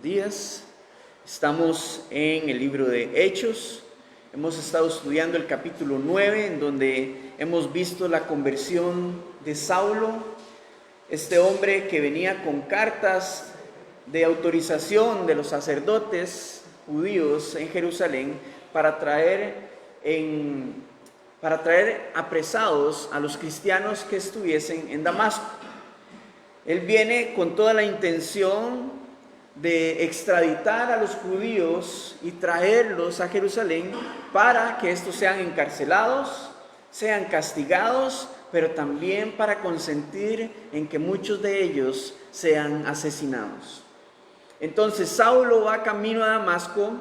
días. Estamos en el libro de Hechos. Hemos estado estudiando el capítulo 9, en donde hemos visto la conversión de Saulo, este hombre que venía con cartas de autorización de los sacerdotes judíos en Jerusalén para traer apresados a los cristianos que estuviesen en Damasco. Él viene con toda la intención de extraditar a los judíos y traerlos a Jerusalén para que estos sean encarcelados, sean castigados, pero también para consentir en que muchos de ellos sean asesinados. Entonces Saulo va camino a Damasco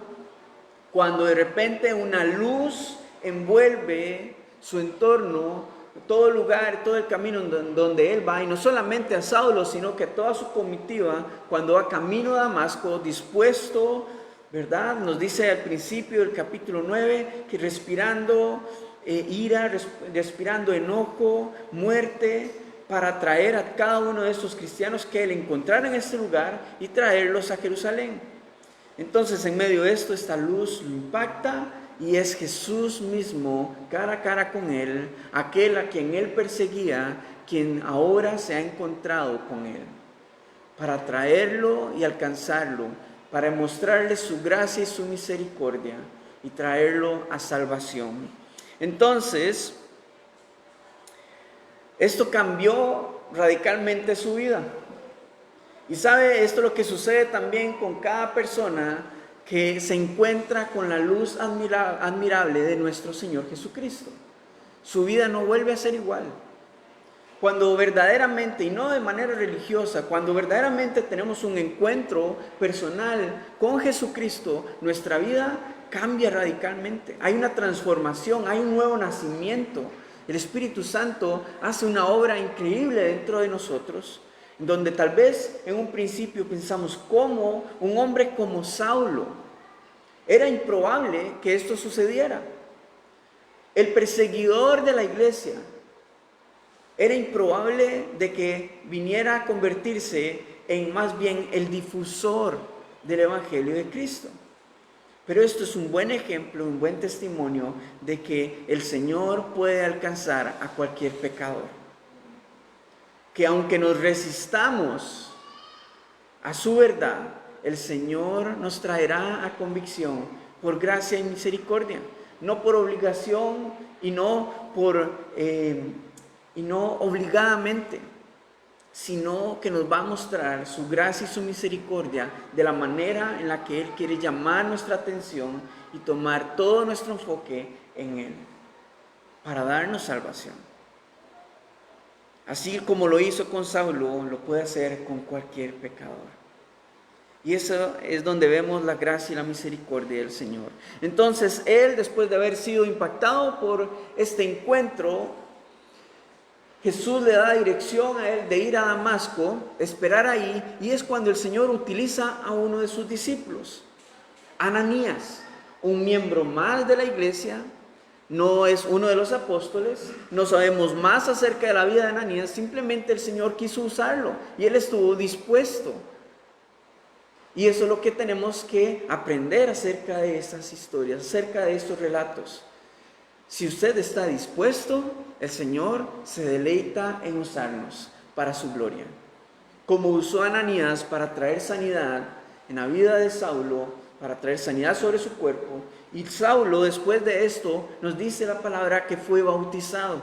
cuando de repente una luz envuelve su entorno, todo el lugar, todo el camino donde él va, y no solamente a Saulo, sino que a toda su comitiva, cuando va camino a Damasco, dispuesto, ¿verdad? Nos dice al principio del capítulo 9, que respirando ira, respirando enojo, muerte, para traer a cada uno de estos cristianos que él encontrara en este lugar y traerlos a Jerusalén. Entonces, en medio de esto, esta luz lo impacta, y es Jesús mismo, cara a cara con él, aquel a quien él perseguía, quien ahora se ha encontrado con él, para traerlo y alcanzarlo, para mostrarle su gracia y su misericordia, y traerlo a salvación. Entonces, esto cambió radicalmente su vida. Y sabe, esto es lo que sucede también con cada persona que se encuentra con la luz admirable de nuestro Señor Jesucristo. Su vida no vuelve a ser igual. Cuando verdaderamente, y no de manera religiosa, cuando verdaderamente tenemos un encuentro personal con Jesucristo, nuestra vida cambia radicalmente. Hay una transformación, hay un nuevo nacimiento. El Espíritu Santo hace una obra increíble dentro de nosotros, donde tal vez en un principio pensamos, ¿cómo un hombre como Saulo? Era improbable que esto sucediera. El perseguidor de la iglesia, era improbable de que viniera a convertirse en más bien el difusor del Evangelio de Cristo. Pero esto es un buen ejemplo, un buen testimonio de que el Señor puede alcanzar a cualquier pecador. Que aunque nos resistamos a su verdad, el Señor nos traerá a convicción por gracia y misericordia, no por obligación y no obligadamente, sino que nos va a mostrar su gracia y su misericordia de la manera en la que Él quiere llamar nuestra atención y tomar todo nuestro enfoque en Él para darnos salvación. Así como lo hizo con Saulo, lo puede hacer con cualquier pecador. Y eso es donde vemos la gracia y la misericordia del Señor. Entonces, él, después de haber sido impactado por este encuentro, Jesús le da dirección a él de ir a Damasco, esperar ahí, y es cuando el Señor utiliza a uno de sus discípulos, Ananías, un miembro más de la iglesia. No es uno de los apóstoles, no sabemos más acerca de la vida de Ananías, simplemente el Señor quiso usarlo y él estuvo dispuesto. Y eso es lo que tenemos que aprender acerca de estas historias, acerca de estos relatos. Si usted está dispuesto, el Señor se deleita en usarnos para su gloria. Como usó a Ananías para traer sanidad en la vida de Saulo, para traer sanidad sobre su cuerpo. Y Saulo, después de esto, nos dice la palabra que fue bautizado.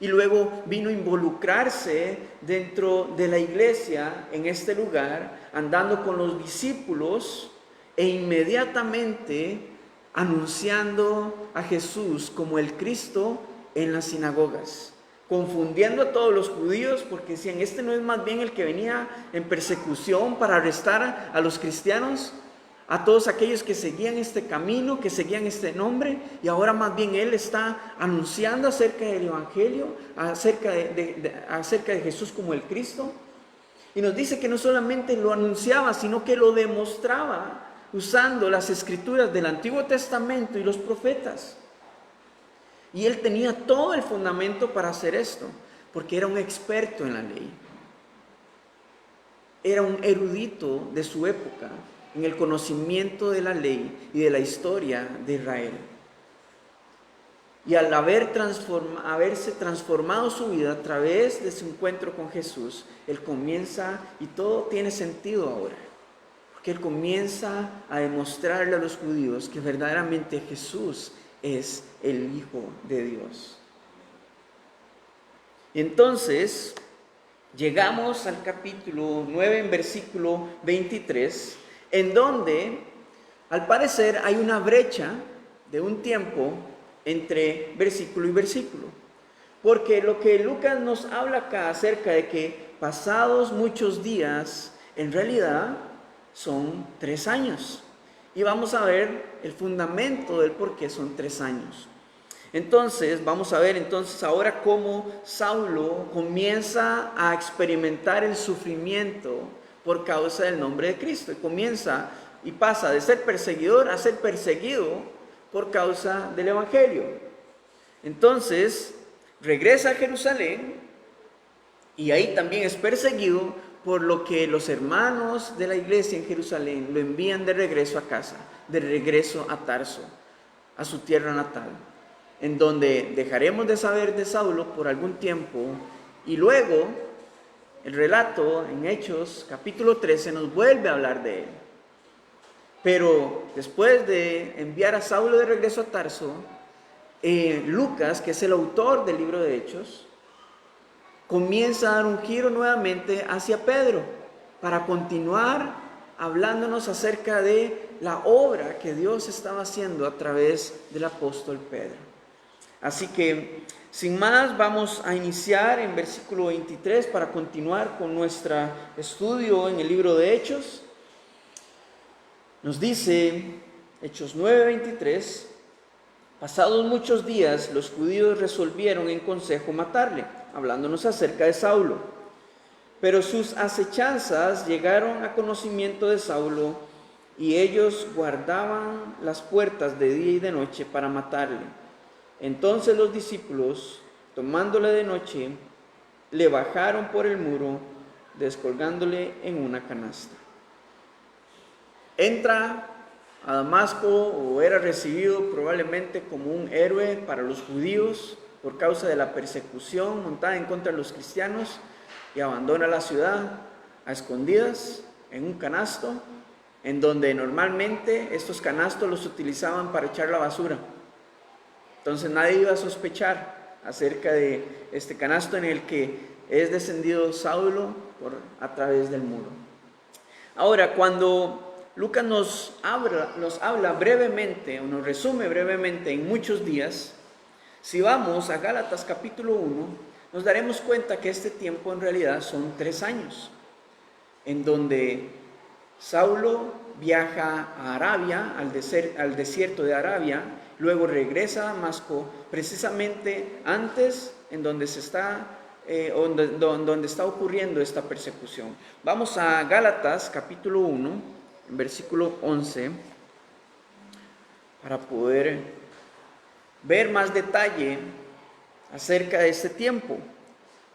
Y luego vino a involucrarse dentro de la iglesia en este lugar, andando con los discípulos e inmediatamente anunciando a Jesús como el Cristo en las sinagogas. Confundiendo a todos los judíos porque decían, este no es más bien el que venía en persecución para arrestar a los cristianos, a todos aquellos que seguían este camino, que seguían este nombre, y ahora más bien él está anunciando acerca del Evangelio, acerca de Jesús como el Cristo. Y nos dice que no solamente lo anunciaba, sino que lo demostraba usando las escrituras del Antiguo Testamento y los profetas. Y él tenía todo el fundamento para hacer esto, porque era un experto en la ley. Era un erudito de su época en el conocimiento de la ley y de la historia de Israel. Y al haberse transformado su vida a través de su encuentro con Jesús, él comienza, y todo tiene sentido ahora, porque él comienza a demostrarle a los judíos que verdaderamente Jesús es el Hijo de Dios. Y entonces llegamos al capítulo 9, en versículo 23, en donde al parecer hay una brecha de un tiempo entre versículo y versículo. Porque lo que Lucas nos habla acá acerca de que pasados muchos días, en realidad son 3 años. Y vamos a ver el fundamento del por qué son 3 años. Entonces, vamos a ver entonces ahora cómo Saulo comienza a experimentar el sufrimiento por causa del nombre de Cristo. Y pasa de ser perseguidor a ser perseguido por causa del Evangelio. Entonces, regresa a Jerusalén y ahí también es perseguido, por lo que los hermanos de la iglesia en Jerusalén lo envían de regreso a casa, de regreso a Tarso, a su tierra natal, en donde dejaremos de saber de Saulo por algún tiempo, y luego el relato en Hechos capítulo 13 nos vuelve a hablar de él. Pero después de enviar a Saulo de regreso a Tarso, Lucas, que es el autor del libro de Hechos, comienza a dar un giro nuevamente hacia Pedro para continuar hablándonos acerca de la obra que Dios estaba haciendo a través del apóstol Pedro. Así que, sin más, vamos a iniciar en versículo 23 para continuar con nuestro estudio en el libro de Hechos. Nos dice Hechos 9:23, pasados muchos días los judíos resolvieron en consejo matarle, hablándonos acerca de Saulo. Pero sus acechanzas llegaron a conocimiento de Saulo y ellos guardaban las puertas de día y de noche para matarle. Entonces los discípulos, tomándole de noche, le bajaron por el muro, descolgándole en una canasta. Entra a Damasco, o era recibido probablemente como un héroe para los judíos por causa de la persecución montada en contra de los cristianos, y abandona la ciudad a escondidas en un canasto, en donde normalmente estos canastos los utilizaban para echar la basura. Entonces nadie iba a sospechar acerca de este canasto en el que es descendido Saulo a través del muro. Ahora, cuando Lucas nos habla brevemente, o nos resume brevemente en muchos días, si vamos a Gálatas capítulo 1, nos daremos cuenta que este tiempo en realidad son 3 años, en donde Saulo viaja a Arabia, al desierto de Arabia, luego regresa a Damasco, precisamente antes en donde está ocurriendo esta persecución. Vamos a Gálatas capítulo 1, en versículo 11, para poder ver más detalle acerca de este tiempo,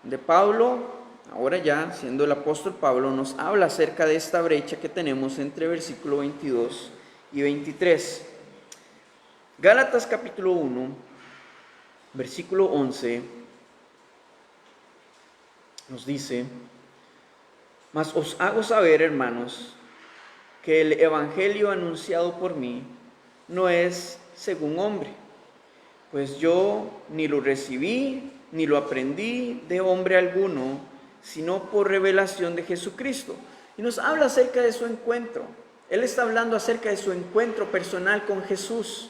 de Pablo, ahora ya siendo el apóstol Pablo, nos habla acerca de esta brecha que tenemos entre versículo 22 y 23. Gálatas capítulo 1, versículo 11, nos dice: mas os hago saber, hermanos, que el evangelio anunciado por mí no es según hombre, pues yo ni lo recibí ni lo aprendí de hombre alguno, sino por revelación de Jesucristo. Y nos habla acerca de su encuentro. Él está hablando acerca de su encuentro personal con Jesús.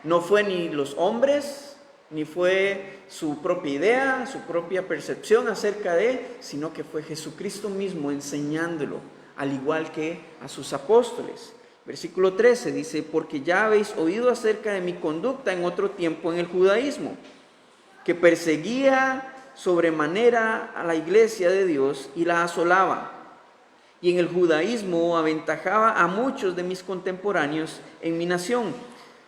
No fue ni los hombres, ni fue su propia idea, su propia percepción acerca de, sino que fue Jesucristo mismo enseñándolo, al igual que a sus apóstoles. Versículo 13 dice: porque ya habéis oído acerca de mi conducta en otro tiempo en el judaísmo, que perseguía sobremanera a la iglesia de Dios y la asolaba. Y en el judaísmo aventajaba a muchos de mis contemporáneos en mi nación,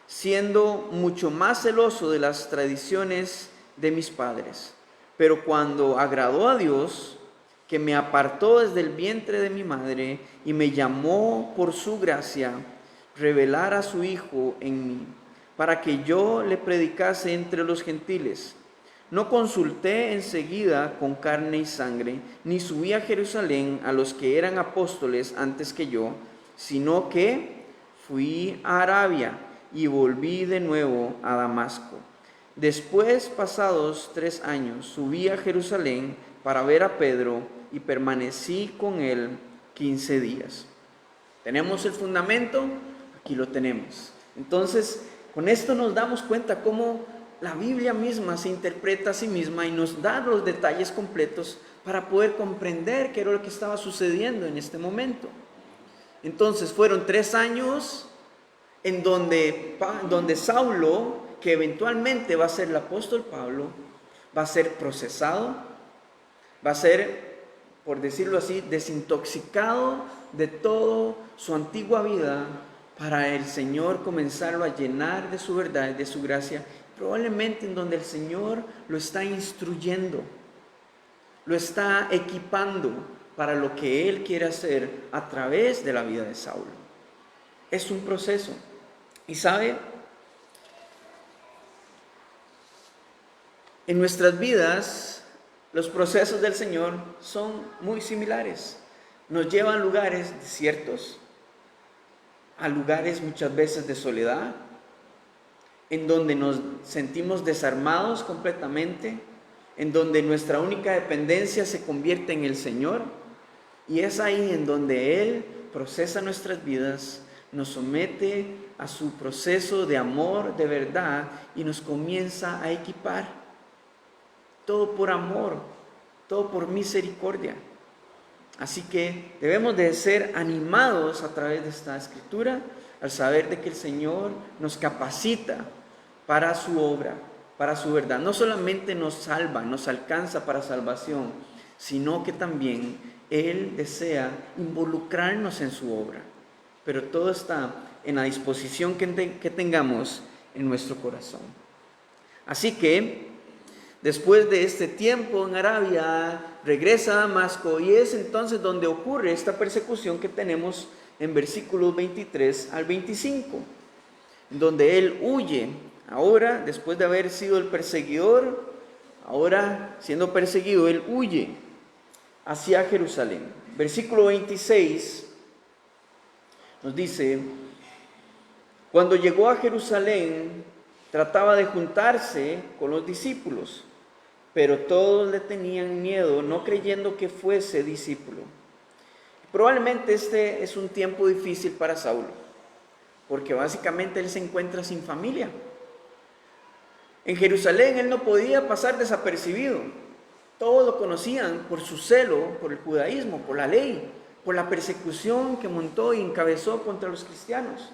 siendo mucho más celoso de las tradiciones de mis padres. Pero cuando agradó a Dios, que me apartó desde el vientre de mi madre y me llamó por su gracia, revelar a su Hijo en mí, para que yo le predicase entre los gentiles. No consulté enseguida con carne y sangre, ni subí a Jerusalén a los que eran apóstoles antes que yo, sino que fui a Arabia y volví de nuevo a Damasco. Después, pasados 3 años, subí a Jerusalén para ver a Pedro y permanecí con él 15 días. ¿Tenemos el fundamento? Aquí lo tenemos. Entonces, con esto nos damos cuenta cómo la Biblia misma se interpreta a sí misma y nos da los detalles completos para poder comprender qué era lo que estaba sucediendo en este momento. Entonces, fueron 3 años en donde Saulo, que eventualmente va a ser el apóstol Pablo, va a ser procesado, va a ser, por decirlo así, desintoxicado de toda su antigua vida para el Señor comenzarlo a llenar de su verdad, de su gracia, probablemente en donde el Señor lo está instruyendo, lo está equipando para lo que Él quiere hacer a través de la vida de Saulo. Es un proceso. Y sabe, en nuestras vidas, los procesos del Señor son muy similares. Nos llevan a lugares desiertos, a lugares muchas veces de soledad, en donde nos sentimos desarmados completamente, en donde nuestra única dependencia se convierte en el Señor, y es ahí en donde Él procesa nuestras vidas, nos somete a su proceso de amor, de verdad, y nos comienza a equipar. Todo por amor, todo por misericordia. Así que debemos de ser animados a través de esta escritura, al saber de que el Señor nos capacita para su obra, para su verdad. No solamente nos salva, nos alcanza para salvación, sino que también Él desea involucrarnos en su obra. Pero todo está en la disposición que tengamos en nuestro corazón. Así que, después de este tiempo en Arabia, regresa a Damasco y es entonces donde ocurre esta persecución que tenemos en versículos 23 al 25, donde él huye. Ahora, después de haber sido el perseguidor, ahora siendo perseguido, él huye hacia Jerusalén. Versículo 26 nos dice: cuando llegó a Jerusalén, trataba de juntarse con los discípulos, pero todos le tenían miedo, no creyendo que fuese discípulo. Probablemente este es un tiempo difícil para Saulo, porque básicamente él se encuentra sin familia. En Jerusalén él no podía pasar desapercibido. Todos lo conocían por su celo, por el judaísmo, por la ley, por la persecución que montó y encabezó contra los cristianos.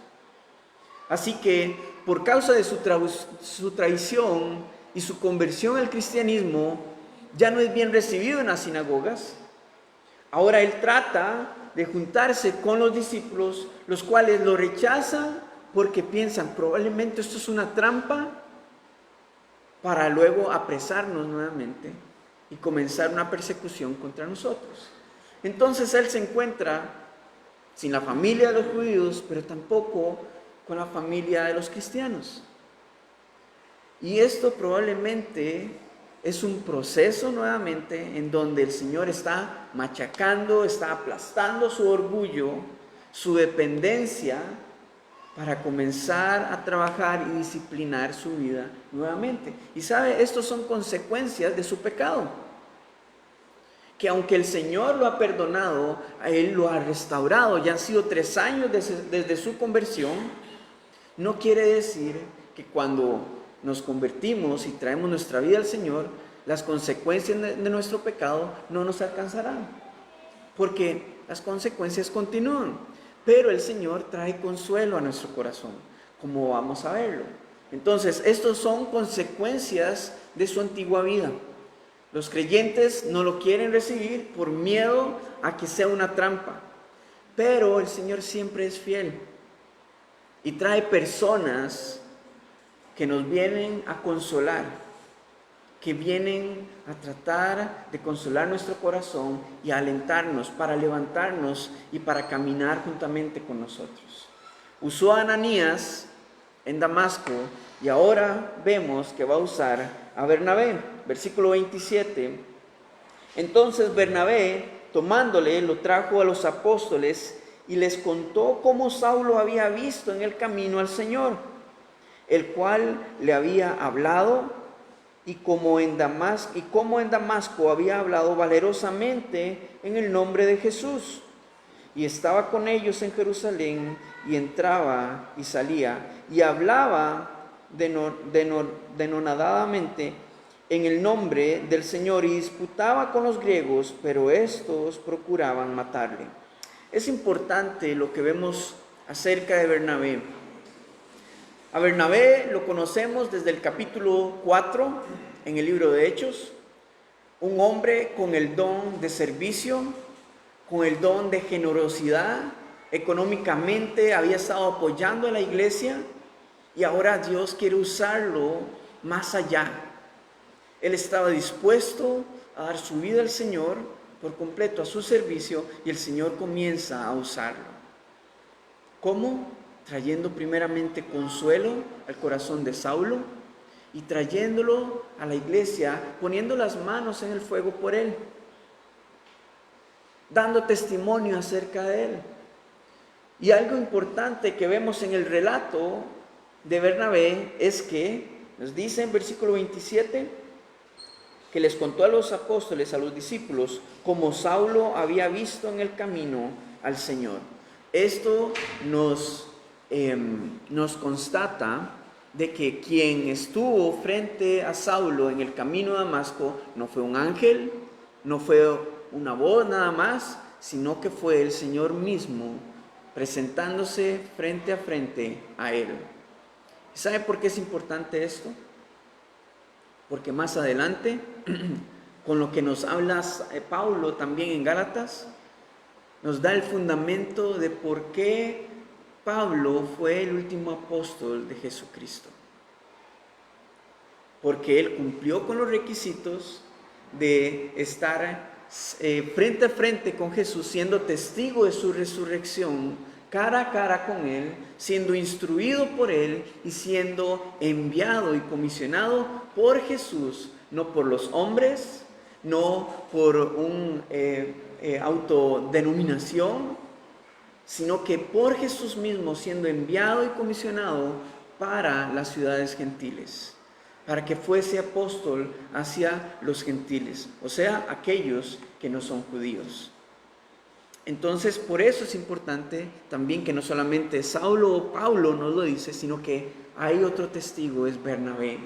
Así que, por causa de su traición y su conversión al cristianismo, ya no es bien recibido en las sinagogas. Ahora él trata de juntarse con los discípulos, los cuales lo rechazan porque piensan, probablemente esto es una trampa para luego apresarnos nuevamente y comenzar una persecución contra nosotros. Entonces él se encuentra sin la familia de los judíos, pero tampoco con la familia de los cristianos. Y esto probablemente es un proceso nuevamente en donde el Señor está machacando, está aplastando su orgullo, su dependencia, para comenzar a trabajar y disciplinar su vida nuevamente. Y sabe, estos son consecuencias de su pecado. Que aunque el Señor lo ha perdonado, a él lo ha restaurado, ya han sido 3 años desde su conversión, no quiere decir que cuando nos convertimos y traemos nuestra vida al Señor, las consecuencias de nuestro pecado no nos alcanzarán, porque las consecuencias continúan, pero el Señor trae consuelo a nuestro corazón, como vamos a verlo. Entonces, estos son consecuencias de su antigua vida. Los creyentes no lo quieren recibir por miedo a que sea una trampa, pero el Señor siempre es fiel y trae personas que nos vienen a consolar, que vienen a tratar de consolar nuestro corazón y a alentarnos para levantarnos y para caminar juntamente con nosotros. Usó a Ananías en Damasco y ahora vemos que va a usar a Bernabé. Versículo 27. Entonces Bernabé, tomándole, lo trajo a los apóstoles y les contó cómo Saulo había visto en el camino al Señor, el cual le había hablado y cómo en Damasco había hablado valerosamente en el nombre de Jesús. Y estaba con ellos en Jerusalén y entraba y salía y hablaba denodadamente en el nombre del Señor y disputaba con los griegos, pero estos procuraban matarle. Es importante lo que vemos acerca de Bernabé. A Bernabé lo conocemos desde el capítulo 4 en el libro de Hechos, un hombre con el don de servicio, con el don de generosidad. Económicamente había estado apoyando a la iglesia y ahora Dios quiere usarlo más allá. Él estaba dispuesto a dar su vida al Señor por completo, a su servicio, y el Señor comienza a usarlo. ¿Cómo? Trayendo primeramente consuelo al corazón de Saulo y trayéndolo a la iglesia, poniendo las manos en el fuego por él, dando testimonio acerca de él. Y algo importante que vemos en el relato de Bernabé es que nos dice en versículo 27 que les contó a los apóstoles, a los discípulos, como Saulo había visto en el camino al Señor. Esto nos constata de que quien estuvo frente a Saulo en el camino a Damasco no fue un ángel, no fue una voz nada más, sino que fue el Señor mismo presentándose frente a frente a él. ¿Sabe por qué es importante esto? Porque más adelante, con lo que nos habla Pablo también en Gálatas, nos da el fundamento de por qué Pablo fue el último apóstol de Jesucristo. Porque él cumplió con los requisitos de estar frente a frente con Jesús, siendo testigo de su resurrección, cara a cara con él, siendo instruido por él y siendo enviado y comisionado por Jesús, no por los hombres, no por una autodenominación, sino que por Jesús mismo, siendo enviado y comisionado para las ciudades gentiles, para que fuese apóstol hacia los gentiles, o sea, aquellos que no son judíos. Entonces, por eso es importante también que no solamente Saulo o Pablo nos lo dice, sino que hay otro testigo, es Bernabé,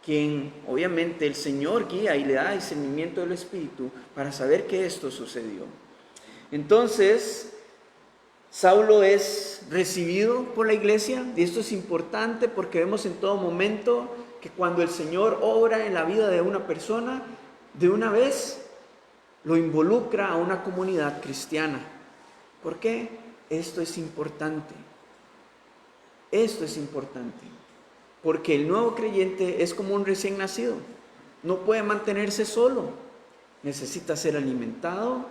quien obviamente el Señor guía y le da discernimiento del Espíritu para saber que esto sucedió. Entonces, Saulo es recibido por la iglesia, y esto es importante porque vemos en todo momento que cuando el Señor obra en la vida de una persona, de una vez lo involucra a una comunidad cristiana. ¿Por qué? Esto es importante. Esto es importante. Porque el nuevo creyente es como un recién nacido. No puede mantenerse solo. Necesita ser alimentado,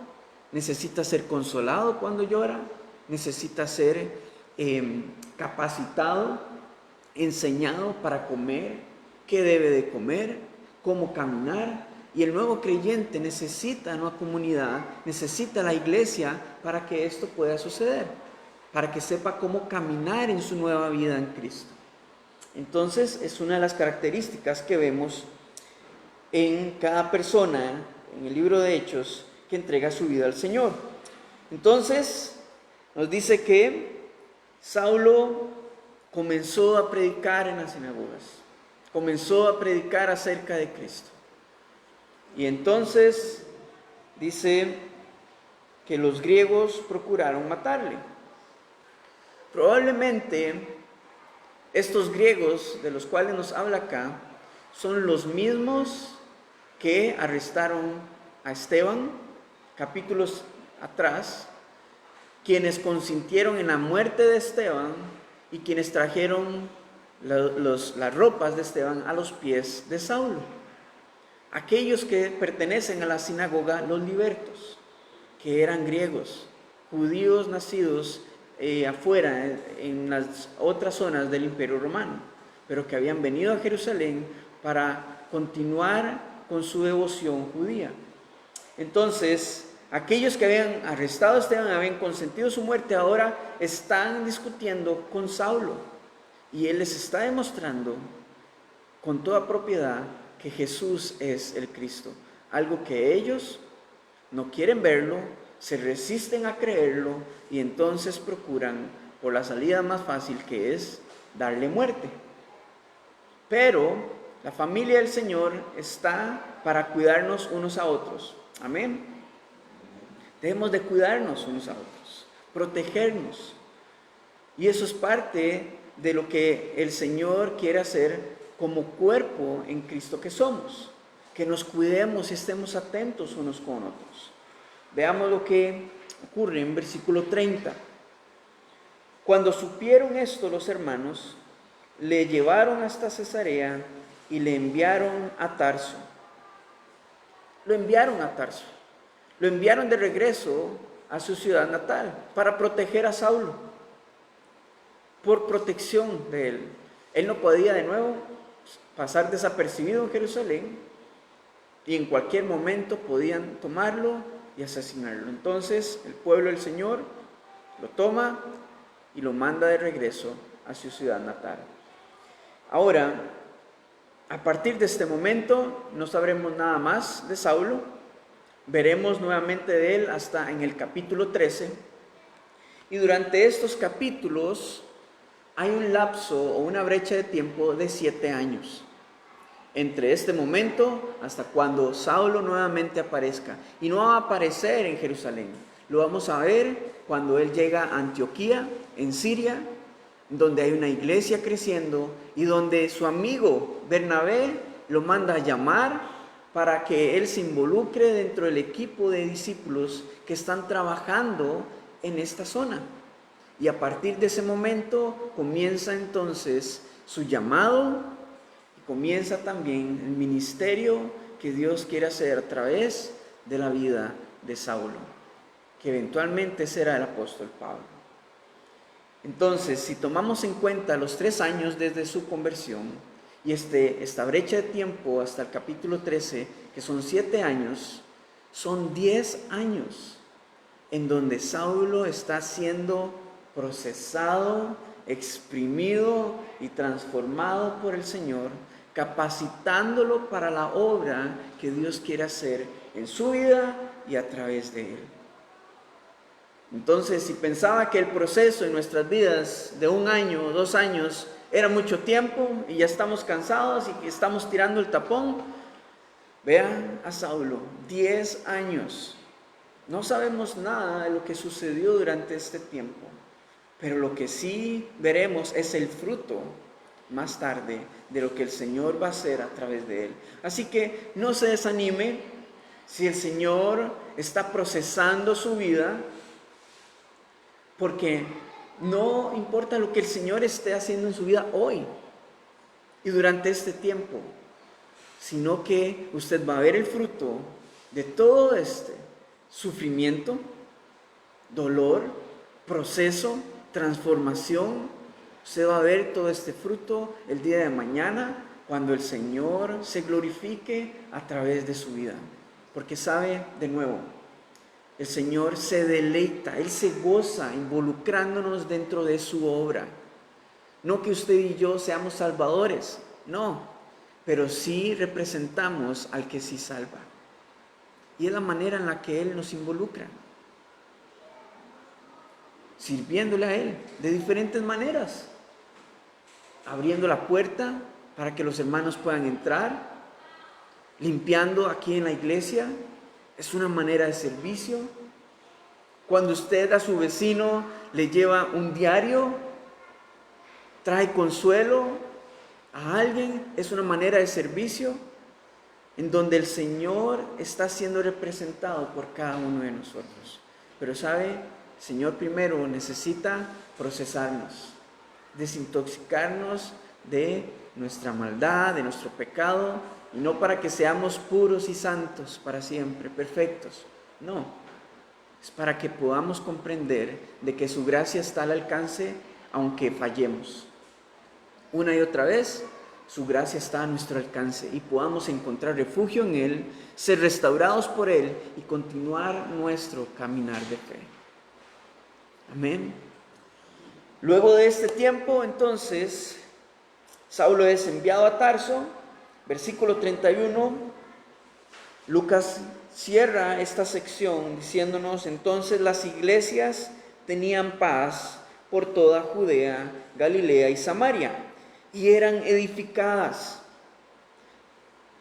necesita ser consolado cuando llora, necesita ser capacitado, enseñado para comer, qué debe de comer, cómo caminar. Y el nuevo creyente necesita una comunidad, necesita la iglesia para que esto pueda suceder, para que sepa cómo caminar en su nueva vida en Cristo. Entonces, es una de las características que vemos en cada persona en el libro de Hechos que entrega su vida al Señor. Entonces, nos dice que Saulo comenzó a predicar en las sinagogas, comenzó a predicar acerca de Cristo. Y entonces dice que los griegos procuraron matarle. Probablemente estos griegos de los cuales nos habla acá son los mismos que arrestaron a Esteban capítulos atrás, quienes consintieron en la muerte de Esteban y quienes trajeron las ropas de Esteban a los pies de Saulo. aquellos que pertenecen a la sinagoga, los libertos, que eran griegos, judíos nacidos afuera, en las otras zonas del Imperio Romano, pero que habían venido a Jerusalén para continuar con su devoción judía. Entonces, aquellos que habían arrestado a Esteban, habían consentido su muerte, ahora están discutiendo con Saulo. Y él les está demostrando con toda propiedad que Jesús es el Cristo. Algo que ellos no quieren verlo, se resisten a creerlo y entonces procuran por la salida más fácil, que es darle muerte. Pero la familia del Señor está para cuidarnos unos a otros. Amén. Debemos de cuidarnos unos a otros, protegernos. Y eso es parte de lo que el Señor quiere hacer como cuerpo en Cristo que somos. Que nos cuidemos y estemos atentos unos con otros. Veamos lo que ocurre en versículo 30. Cuando supieron esto los hermanos, le llevaron hasta Cesarea y le enviaron a Tarso. Lo enviaron a Tarso. Lo enviaron de regreso a su ciudad natal para proteger a Saulo. Por protección de él. Él no podía de nuevo pasar desapercibido en Jerusalén y en cualquier momento podían tomarlo y asesinarlo. Entonces el pueblo del Señor lo toma y lo manda de regreso a su ciudad natal. Ahora, a partir de este momento no sabremos nada más de Saulo. Veremos nuevamente de él hasta en el capítulo 13. Y durante estos capítulos hay un lapso o una brecha de tiempo de 7 años. Entre este momento hasta cuando Saulo nuevamente aparezca. Y no va a aparecer en Jerusalén. Lo vamos a ver cuando él llega a Antioquía, en Siria, donde hay una iglesia creciendo y donde su amigo Bernabé lo manda a llamar para que él se involucre dentro del equipo de discípulos que están trabajando en esta zona. Y a partir de ese momento comienza entonces su llamado y comienza también el ministerio que Dios quiere hacer a través de la vida de Saulo, que eventualmente será el apóstol Pablo. Entonces, si tomamos en cuenta los 3 años desde su conversión y esta brecha de tiempo hasta el capítulo 13, que son 7 años, son 10 años en donde Saulo está siendo procesado, exprimido y transformado por el Señor, capacitándolo para la obra que Dios quiere hacer en su vida y a través de él. Entonces, si pensaba que el proceso en nuestras vidas de 1 año o 2 años era mucho tiempo y ya estamos cansados y que estamos tirando el tapón, vean a Saulo, 10 años. No sabemos nada de lo que sucedió durante este tiempo, pero lo que sí veremos es el fruto más tarde de lo que el Señor va a hacer a través de él. Así que no se desanime si el Señor está procesando su vida, porque no importa lo que el Señor esté haciendo en su vida hoy y durante este tiempo, sino que usted va a ver el fruto de todo este sufrimiento, dolor, proceso, transformación. Usted va a ver todo este fruto el día de mañana cuando el Señor se glorifique a través de su vida. Porque sabe, de nuevo, el Señor se deleita, Él se goza involucrándonos dentro de su obra. No que usted y yo seamos salvadores, no, pero sí representamos al que sí salva. Y es la manera en la que Él nos involucra, sirviéndole a Él de diferentes maneras, abriendo la puerta para que los hermanos puedan entrar, limpiando aquí en la iglesia, es una manera de servicio. Cuando usted a su vecino le lleva un diario, trae consuelo a alguien, es una manera de servicio en donde el Señor está siendo representado por cada uno de nosotros. Pero sabe, el Señor primero necesita procesarnos, desintoxicarnos de nuestra maldad, de nuestro pecado, y no para que seamos puros y santos para siempre, perfectos. No, es para que podamos comprender de que su gracia está al alcance aunque fallemos. Una y otra vez, su gracia está a nuestro alcance y podamos encontrar refugio en Él, ser restaurados por Él y continuar nuestro caminar de fe. Amén. Luego de este tiempo, entonces, Saulo es enviado a Tarso. Versículo 31, Lucas cierra esta sección diciéndonos: entonces las iglesias tenían paz por toda Judea, Galilea y Samaria, y eran edificadas,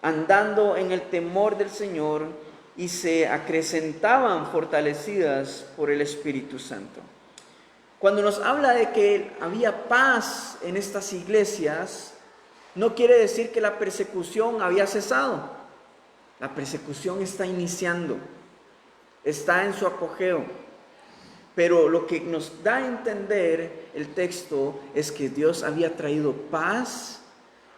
andando en el temor del Señor, y se acrecentaban fortalecidas por el Espíritu Santo. Cuando nos habla de que había paz en estas iglesias, no quiere decir que la persecución había cesado. La persecución está iniciando, está en su apogeo. Pero lo que nos da a entender el texto es que Dios había traído paz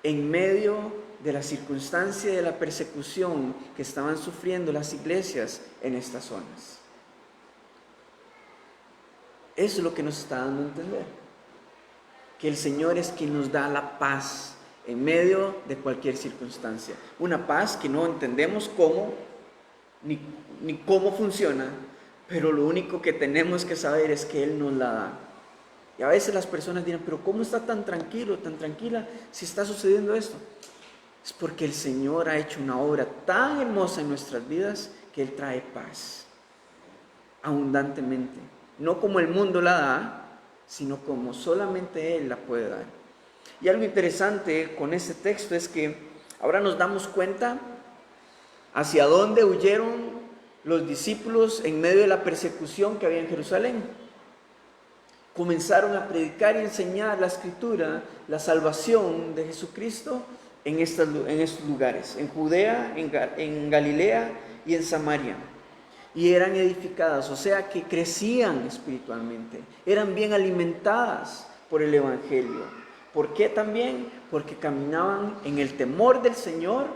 en medio de la circunstancia de la persecución que estaban sufriendo las iglesias en estas zonas. Eso es lo que nos está dando a entender. Que el Señor es quien nos da la paz en medio de cualquier circunstancia. Una paz que no entendemos cómo, ni cómo funciona, pero lo único que tenemos que saber es que Él nos la da. Y a veces las personas dirán: pero ¿cómo está tan tranquilo, tan tranquila si está sucediendo esto? Es porque el Señor ha hecho una obra tan hermosa en nuestras vidas que Él trae paz abundantemente. No como el mundo la da, sino como solamente Él la puede dar. Y algo interesante con este texto es que ahora nos damos cuenta hacia dónde huyeron los discípulos en medio de la persecución que había en Jerusalén. Comenzaron a predicar y enseñar la Escritura, la salvación de Jesucristo en estos lugares, en Judea, en Galilea y en Samaria. Y eran edificadas, o sea que crecían espiritualmente, eran bien alimentadas por el Evangelio. ¿Por qué también? Porque caminaban en el temor del Señor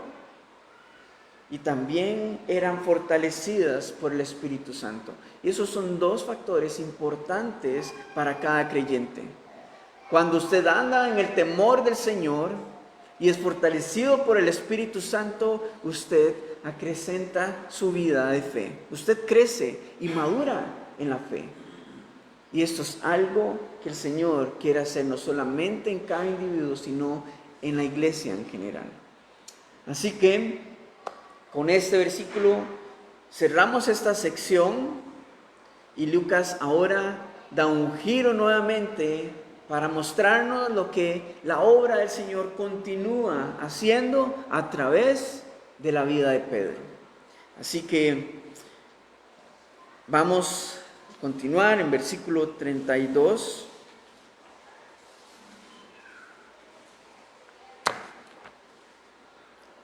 y también eran fortalecidas por el Espíritu Santo. Y esos son dos factores importantes para cada creyente. Cuando usted anda en el temor del Señor y es fortalecido por el Espíritu Santo, usted acrecenta su vida de fe. Usted crece y madura en la fe. Y esto es algo que el Señor quiere hacer no solamente en cada individuo, sino en la iglesia en general. Así que con este versículo cerramos esta sección y Lucas ahora da un giro nuevamente para mostrarnos lo que la obra del Señor continúa haciendo a través de la vida de Pedro. Así que vamos a continuar en versículo 32.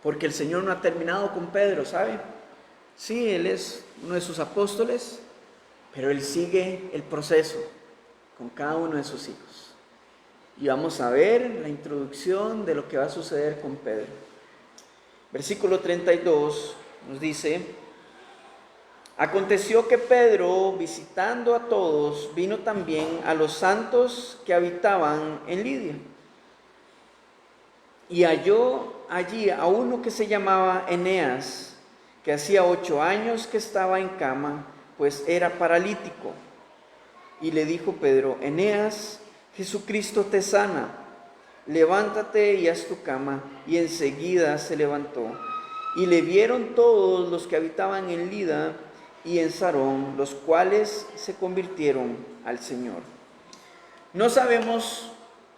Porque el Señor no ha terminado con Pedro, ¿sabe? Sí, Él es uno de sus apóstoles, pero Él sigue el proceso con cada uno de sus hijos. Y vamos a ver la introducción de lo que va a suceder con Pedro. Versículo 32 nos dice: aconteció que Pedro, visitando a todos, vino también a los santos que habitaban en Lidia. Y halló allí a uno que se llamaba Eneas, que hacía 8 años que estaba en cama, pues era paralítico. Y le dijo Pedro: Eneas, Jesucristo te sana, levántate y haz tu cama. Y enseguida se levantó. Y le vieron todos los que habitaban en Lida y en Sarón, los cuales se convirtieron al Señor. No sabemos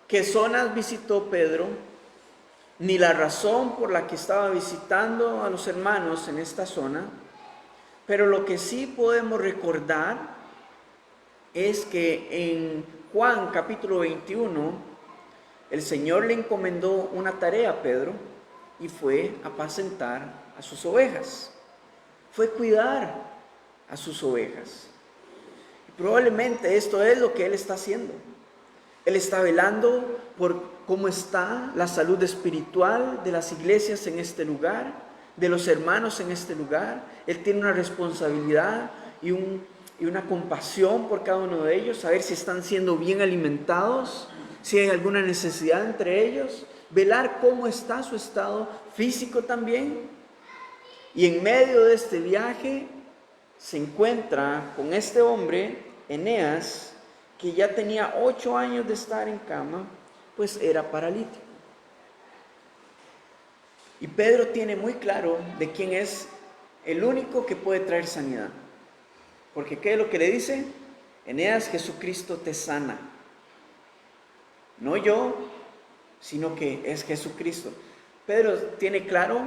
qué zonas visitó Pedro, ni la razón por la que estaba visitando a los hermanos en esta zona, pero lo que sí podemos recordar es que en Juan capítulo 21, el Señor le encomendó una tarea a Pedro y fue apacentar a sus ovejas, fue cuidar a sus ovejas. Y probablemente esto es lo que Él está haciendo. Él está velando por cómo está la salud espiritual de las iglesias en este lugar, de los hermanos en este lugar. Él tiene una responsabilidad y una compasión por cada uno de ellos, saber si están siendo bien alimentados, si hay alguna necesidad entre ellos, velar cómo está su estado físico también. Y en medio de este viaje se encuentra con este hombre, Eneas, que ya tenía 8 años de estar en cama, pues era paralítico. Y Pedro tiene muy claro de quién es el único que puede traer sanidad. Porque ¿qué es lo que le dice? Eneas, Jesucristo te sana. No yo, sino que es Jesucristo. Pedro tiene claro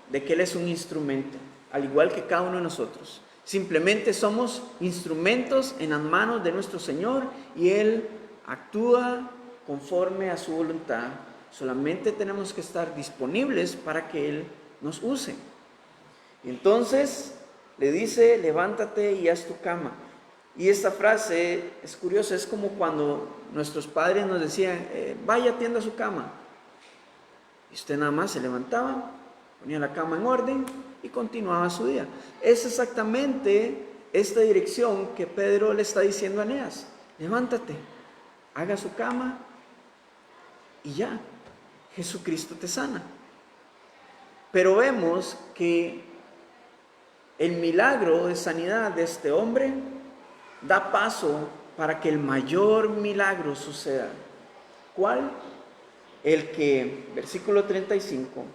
de que Él es un instrumento, al igual que cada uno de nosotros. Simplemente somos instrumentos en las manos de nuestro Señor y Él actúa conforme a su voluntad. Solamente tenemos que estar disponibles para que Él nos use. Y entonces le dice, levántate y haz tu cama. Y esta frase es curiosa, es como cuando nuestros padres nos decían, vaya, tienda su cama. Y usted nada más se levantaba, ponía la cama en orden y continuaba su día. Es exactamente esta dirección que Pedro le está diciendo a Eneas. Levántate, haga su cama y ya, Jesucristo te sana. Pero vemos que el milagro de sanidad de este hombre da paso para que el mayor milagro suceda. ¿Cuál? El que, versículo 35,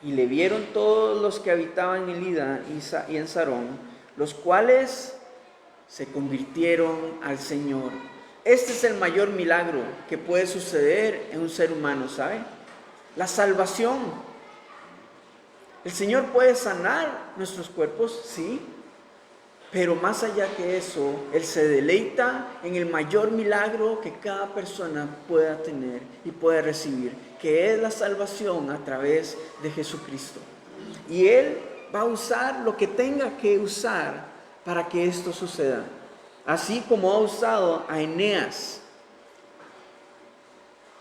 y le vieron todos los que habitaban en Lida y en Sarón, los cuales se convirtieron al Señor. Este es el mayor milagro que puede suceder en un ser humano, ¿sabe? La salvación. El Señor puede sanar nuestros cuerpos, sí, pero más allá que eso, Él se deleita en el mayor milagro que cada persona pueda tener y pueda recibir, que es la salvación a través de Jesucristo. Y Él va a usar lo que tenga que usar para que esto suceda. Así como ha usado a Eneas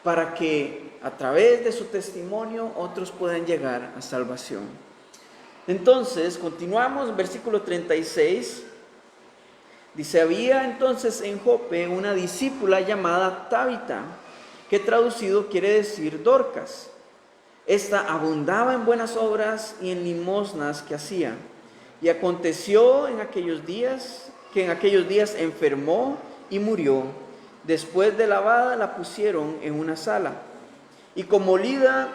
para que a través de su testimonio otros puedan llegar a salvación. Entonces, continuamos, versículo 36. Dice, había entonces en Jope una discípula llamada Tabita, que traducido quiere decir Dorcas. Esta abundaba en buenas obras y en limosnas que hacía. Y aconteció en aquellos días, que en aquellos días enfermó y murió. Después de lavada la pusieron en una sala. Y como Lida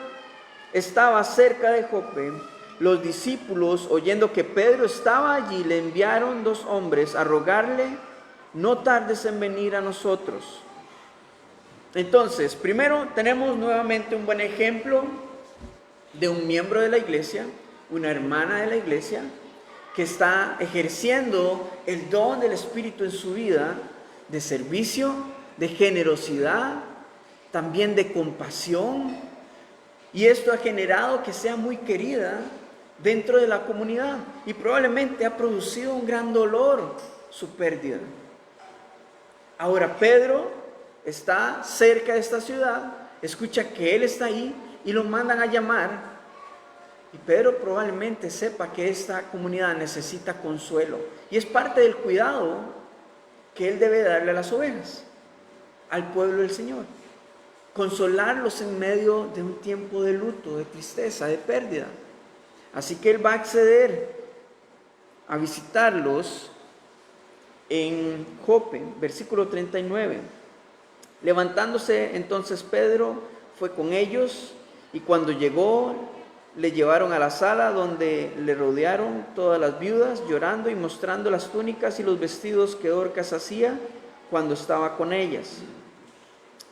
estaba cerca de Jope, los discípulos, oyendo que Pedro estaba allí, le enviaron 2 hombres a rogarle, no tardes en venir a nosotros. Entonces, primero tenemos nuevamente un buen ejemplo de un miembro de la iglesia, una hermana de la iglesia, que está ejerciendo el don del Espíritu en su vida, de servicio, de generosidad, también de compasión. Y esto ha generado que sea muy querida dentro de la comunidad y probablemente ha producido un gran dolor su pérdida. Ahora Pedro está cerca de esta ciudad, escucha que él está ahí y lo mandan a llamar. Y Pedro probablemente sepa que esta comunidad necesita consuelo y es parte del cuidado que él debe darle a las ovejas, al pueblo del Señor. Consolarlos en medio de un tiempo de luto, de tristeza, de pérdida. Así que él va a acceder a visitarlos en Jope, versículo 39. Levantándose entonces Pedro fue con ellos y cuando llegó le llevaron a la sala donde le rodearon todas las viudas llorando y mostrando las túnicas y los vestidos que Dorcas hacía cuando estaba con ellas.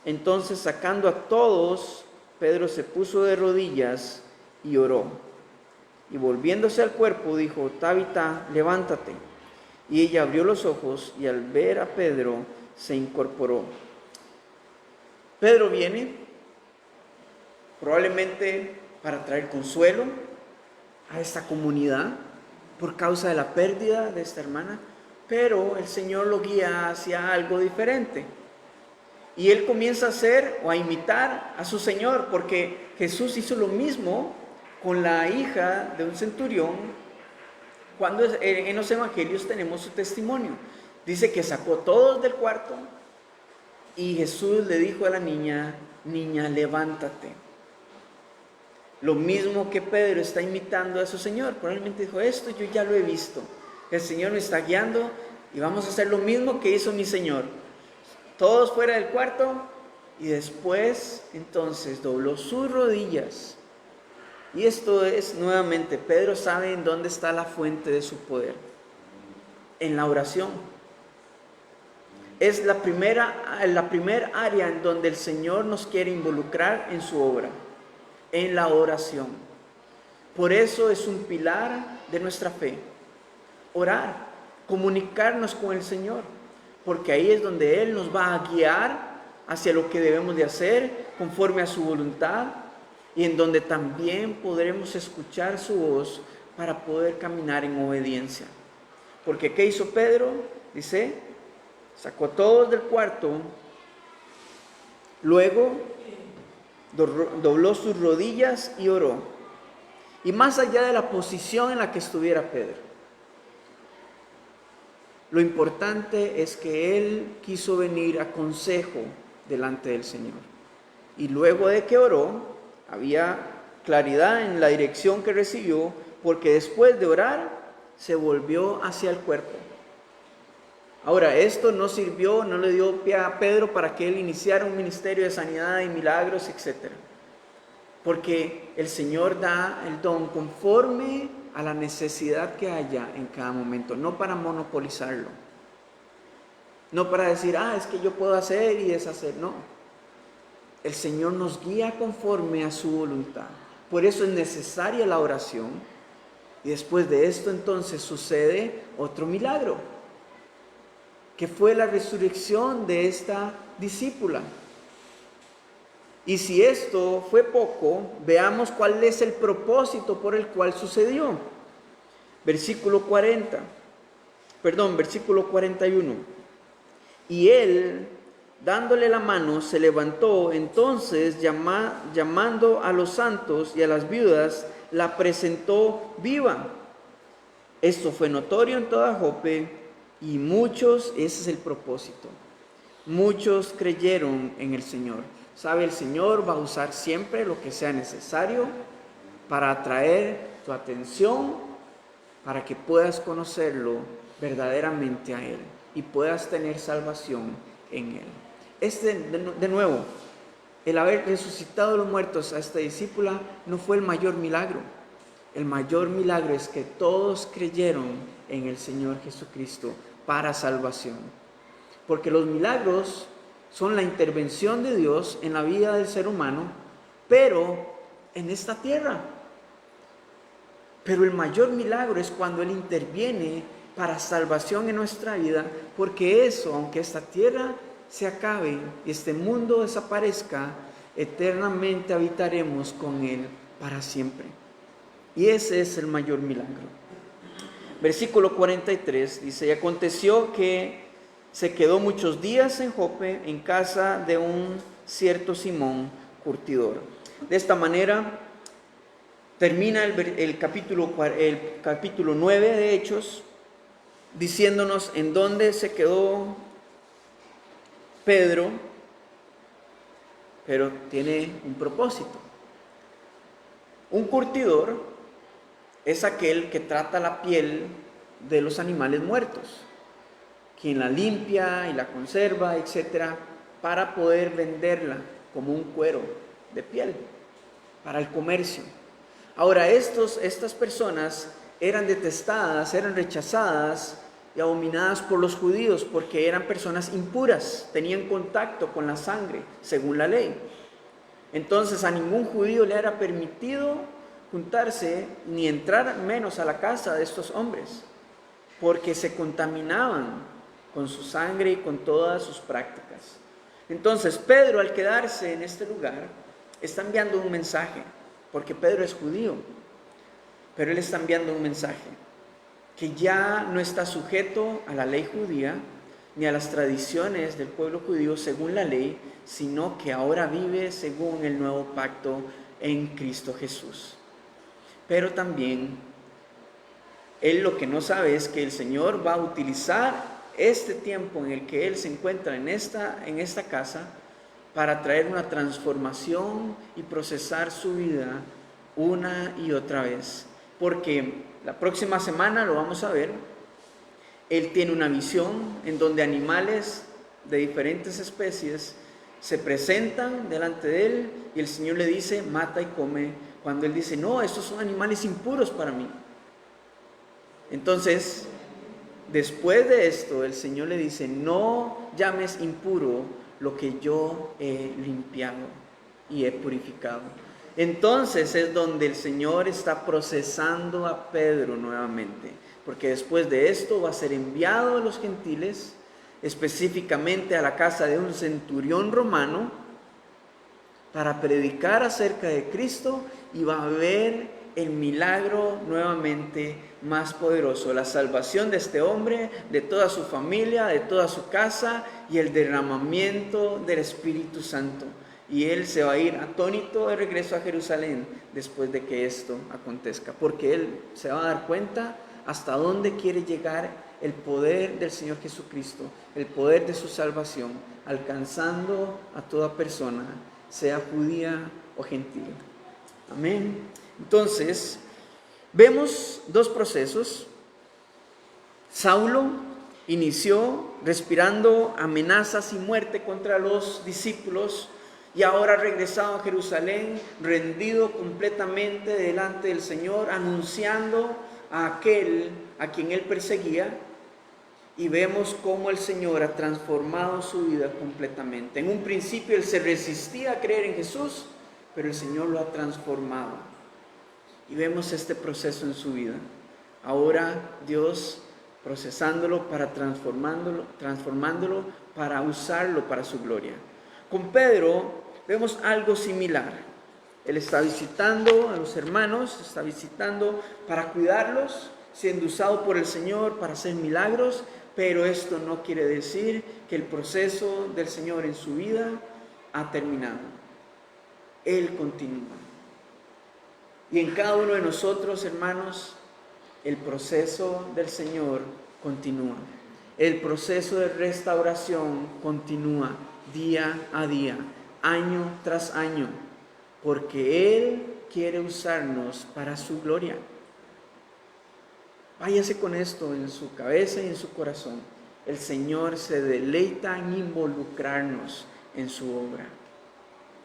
Entonces sacando a todos, Pedro se puso de rodillas y oró. Y volviéndose al cuerpo dijo, Tabita, levántate. Y ella abrió los ojos y al ver a Pedro se incorporó. Pedro viene probablemente para traer consuelo a esta comunidad por causa de la pérdida de esta hermana, pero el Señor lo guía hacia algo diferente. y él comienza a hacer o a imitar a su Señor, porque Jesús hizo lo mismo con la hija de un centurión. Cuando en los evangelios tenemos su testimonio. Dice que sacó todos del cuarto y Jesús le dijo a la niña: niña, levántate. Lo mismo que Pedro está imitando a su Señor. Probablemente dijo: esto yo ya lo he visto. El Señor me está guiando y vamos a hacer lo mismo que hizo mi Señor. Todos fuera del cuarto, y después entonces dobló sus rodillas. Y esto es nuevamente, Pedro sabe en dónde está la fuente de su poder: en la oración. Es la primera área en donde el Señor nos quiere involucrar en su obra, en la oración. Por eso es un pilar de nuestra fe, orar, comunicarnos con el Señor, porque ahí es donde Él nos va a guiar hacia lo que debemos de hacer conforme a su voluntad, y en donde también podremos escuchar su voz para poder caminar en obediencia. Porque ¿qué hizo Pedro? Dice, sacó a todos del cuarto, luego dobló sus rodillas y oró. Y más allá de la posición en la que estuviera Pedro, lo importante es que él quiso venir a consejo delante del Señor. Y luego de que oró, había claridad en la dirección que recibió, porque después de orar, se volvió hacia el cuerpo. Ahora, esto no sirvió, no le dio pie a Pedro para que él iniciara un ministerio de sanidad y milagros, etc. Porque el Señor da el don conforme a la necesidad que haya en cada momento, no para monopolizarlo, no para decir, es que yo puedo hacer y deshacer, no. El Señor nos guía conforme a su voluntad. Por eso es necesaria la oración, y después de esto entonces sucede otro milagro, que fue la resurrección de esta discípula. Y si esto fue poco, veamos cuál es el propósito por el cual sucedió. Versículo 41. Y él, dándole la mano, se levantó. Entonces, llamando a los santos y a las viudas, la presentó viva. Esto fue notorio en toda Jope, y muchos, ese es el propósito, muchos creyeron en el Señor. ¿Sabe? El Señor va a usar siempre lo que sea necesario para atraer tu atención, para que puedas conocerlo verdaderamente a Él y puedas tener salvación en Él. De nuevo, el haber resucitado de los muertos a esta discípula no fue el mayor milagro. El mayor milagro es que todos creyeron en el Señor Jesucristo para salvación. Porque los milagros son la intervención de Dios en la vida del ser humano, pero en esta tierra. Pero el mayor milagro es cuando Él interviene para salvación en nuestra vida, porque eso, aunque esta tierra se acabe y este mundo desaparezca, eternamente habitaremos con Él para siempre. Y ese es el mayor milagro. Versículo 43 dice: y aconteció que se quedó muchos días en Jope, en casa de un cierto Simón curtidor. De esta manera termina el capítulo 9 de Hechos, diciéndonos en dónde se quedó Pedro, pero tiene un propósito. Un curtidor es aquel que trata la piel de los animales muertos, quien la limpia y la conserva, etcétera, para poder venderla como un cuero de piel para el comercio. Ahora, estas personas eran detestadas, eran rechazadas y abominadas por los judíos, porque eran personas impuras, tenían contacto con la sangre, según la ley. Entonces, a ningún judío le era permitido juntarse ni entrar menos a la casa de estos hombres, porque se contaminaban con su sangre y con todas sus prácticas. Entonces, Pedro, al quedarse en este lugar, está enviando un mensaje, porque Pedro es judío, pero él está enviando un mensaje que ya no está sujeto a la ley judía, ni a las tradiciones del pueblo judío según la ley, sino que ahora vive según el nuevo pacto en Cristo Jesús. Pero también él lo que no sabe es que el Señor va a utilizar este tiempo en el que él se encuentra en esta casa para traer una transformación y procesar su vida una y otra vez. Porque la próxima semana lo vamos a ver. Él tiene una visión en donde animales de diferentes especies se presentan delante de él y el Señor le dice, mata y come, cuando él dice, no, estos son animales impuros para mí. Entonces, después de esto, el Señor le dice, no llames impuro lo que yo he limpiado y he purificado. Entonces es donde el Señor está procesando a Pedro nuevamente, porque después de esto va a ser enviado a los gentiles, específicamente a la casa de un centurión romano, para predicar acerca de Cristo, y va a ver el milagro nuevamente más poderoso, la salvación de este hombre, de toda su familia, de toda su casa, y el derramamiento del Espíritu Santo. Y él se va a ir atónito de regreso a Jerusalén después de que esto acontezca, porque él se va a dar cuenta hasta dónde quiere llegar el poder del Señor Jesucristo, el poder de su salvación, alcanzando a toda persona, sea judía o gentil. Amén. Entonces, vemos dos procesos. Saulo inició respirando amenazas y muerte contra los discípulos, y ahora regresado a Jerusalén, rendido completamente delante del Señor, anunciando a aquel a quien él perseguía. Y vemos cómo el Señor ha transformado su vida completamente. En un principio él se resistía a creer en Jesús, pero el Señor lo ha transformado. Y vemos este proceso en su vida. Ahora Dios procesándolo, para transformándolo para usarlo para su gloria. Con Pedro vemos algo similar. Él está visitando a los hermanos, está visitando para cuidarlos, siendo usado por el Señor para hacer milagros, pero esto no quiere decir que el proceso del Señor en su vida ha terminado. Él continúa. Y en cada uno de nosotros, hermanos, el proceso del Señor continúa. El proceso de restauración continúa día a día, año tras año, porque Él quiere usarnos para su gloria. Váyase con esto en su cabeza y en su corazón. El Señor se deleita en involucrarnos en su obra.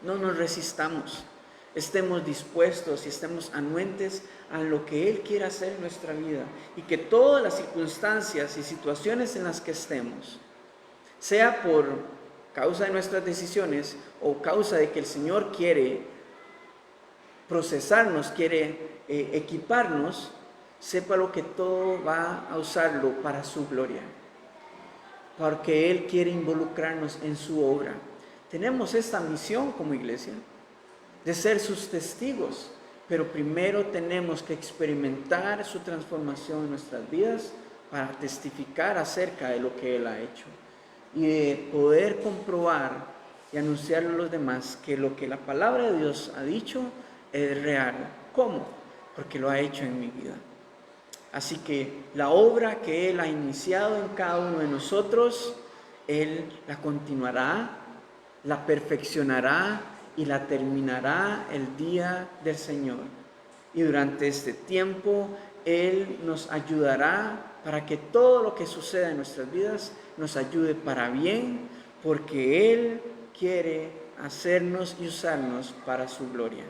No nos resistamos. Estemos dispuestos y estemos anuentes a lo que Él quiere hacer en nuestra vida, y que todas las circunstancias y situaciones en las que estemos, sea por causa de nuestras decisiones o causa de que el Señor quiere procesarnos, quiere equiparnos, sepa lo que todo va a usarlo para su gloria, porque Él quiere involucrarnos en su obra. Tenemos esta misión como iglesia de ser sus testigos, pero primero tenemos que experimentar su transformación en nuestras vidas para testificar acerca de lo que Él ha hecho, y de poder comprobar y anunciarle a los demás que lo que la palabra de Dios ha dicho es real. ¿Cómo? Porque lo ha hecho en mi vida. Así que la obra que Él ha iniciado en cada uno de nosotros, Él la continuará, la perfeccionará y la terminará el día del Señor. Y durante este tiempo Él nos ayudará para que todo lo que suceda en nuestras vidas nos ayude para bien, porque Él quiere hacernos y usarnos para su gloria.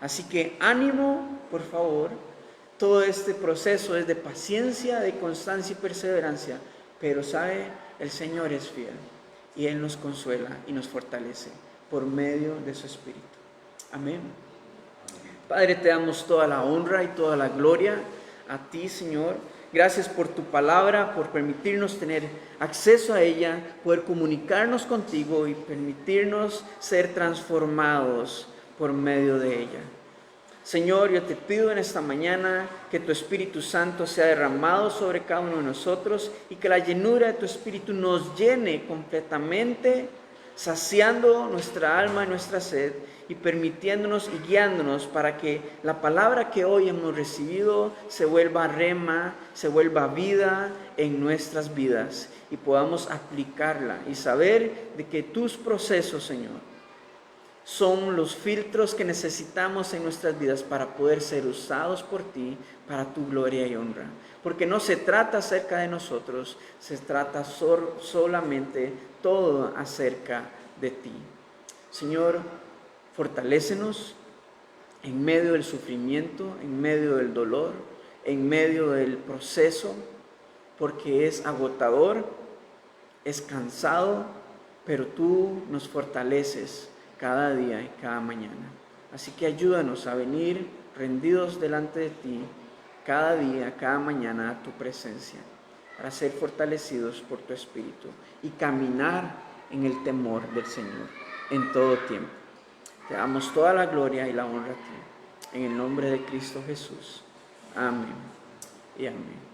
Así que ánimo, por favor. Todo este proceso es de paciencia, de constancia y perseverancia, pero sabe, el Señor es fiel y Él nos consuela y nos fortalece por medio de su Espíritu. Amén. Padre, te damos toda la honra y toda la gloria a ti, Señor. Gracias por tu palabra, por permitirnos tener acceso a ella, poder comunicarnos contigo y permitirnos ser transformados por medio de ella. Señor, yo te pido en esta mañana que tu Espíritu Santo sea derramado sobre cada uno de nosotros y que la llenura de tu Espíritu nos llene completamente, saciando nuestra alma y nuestra sed y permitiéndonos y guiándonos para que la palabra que hoy hemos recibido se vuelva rema, se vuelva vida en nuestras vidas y podamos aplicarla y saber de que tus procesos, Señor, son los filtros que necesitamos en nuestras vidas para poder ser usados por ti para tu gloria y honra. Porque no se trata acerca de nosotros, se trata solamente todo acerca de ti. Señor, fortalécenos en medio del sufrimiento, en medio del dolor, en medio del proceso, porque es agotador, es cansado, pero tú nos fortaleces cada día y cada mañana. Así que ayúdanos a venir rendidos delante de ti cada día, cada mañana a tu presencia, para ser fortalecidos por tu Espíritu y caminar en el temor del Señor en todo tiempo. Te damos toda la gloria y la honra a ti, en el nombre de Cristo Jesús. Amén y amén.